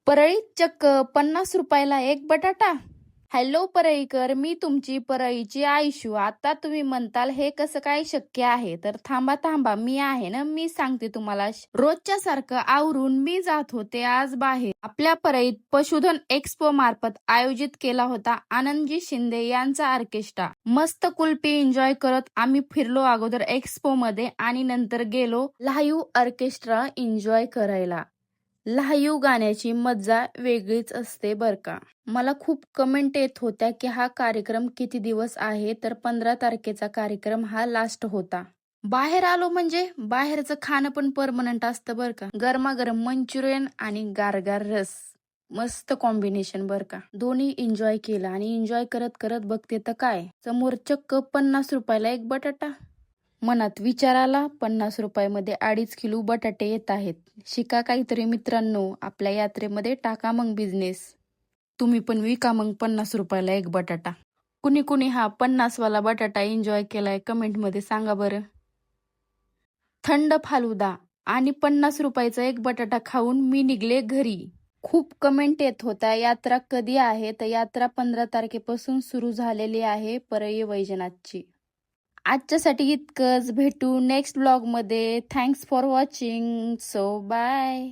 परळीत चक्क 50 रुपयाला एक बटाटा. हॅलो परळीकर, मी तुमची परळीची आयशू. आता तुम्ही म्हणताल हे कसं काय शक्य आहे, तर थांबा थांबा, मी आहे ना, मी सांगते तुम्हाला. रोजच्या सारखं आवरून मी जात होते आज बाहेर. आपल्या परळीत पशुधन एक्स्पो मार्फत आयोजित केला होता आनंदजी शिंदे यांचा ऑर्केस्ट्रा. मस्त कुल्फी एन्जॉय करत आम्ही फिरलो अगोदर एक्स्पो मध्ये आणि नंतर गेलो लाईव्ह ऑर्केस्ट्रा एन्जॉय करायला. लाईव्ह गाण्याची मज्जा वेगळीच असते बर का. मला खूप कमेंट येत होत्या की हा कार्यक्रम किती दिवस आहे, तर 15 तारखेचा कार्यक्रम हा लास्ट होता. बाहेर आलो म्हणजे बाहेरचं खाणं पण परमनंट असतं बर का. गरमागरम मंचुरियन आणि गारगार रस, मस्त कॉम्बिनेशन बर का. दोन्ही एन्जॉय केला आणि एन्जॉय करत करत बघते तर काय, समोर चक्क 50 रुपयाला एक बटाटा. मनात विचार आला, 50 रुपयामध्ये 2.5 किलो बटाटे येत आहेत. शिका काहीतरी मित्रांनो, आपल्या यात्रेमध्ये टाका मग बिझनेस. तुम्ही पण विका मग 50 रुपयाला एक बटाटा. कुणी कुणी हा 50 वाला बटाटा एन्जॉय केलाय कमेंट मध्ये सांगा बरं. थंड फालुदा आणि 50 रुपयाचा एक बटाटा खाऊन मी निघले घरी. खूप कमेंट येत होता यात्रा कधी आहे, तर यात्रा 15 तारखेपासून सुरू झालेली आहे परळी वैजनाथची. आजच्यासाठी इतकंच. भेटू नेक्स्ट ब्लॉग मध्ये. Thanks for watching. So bye.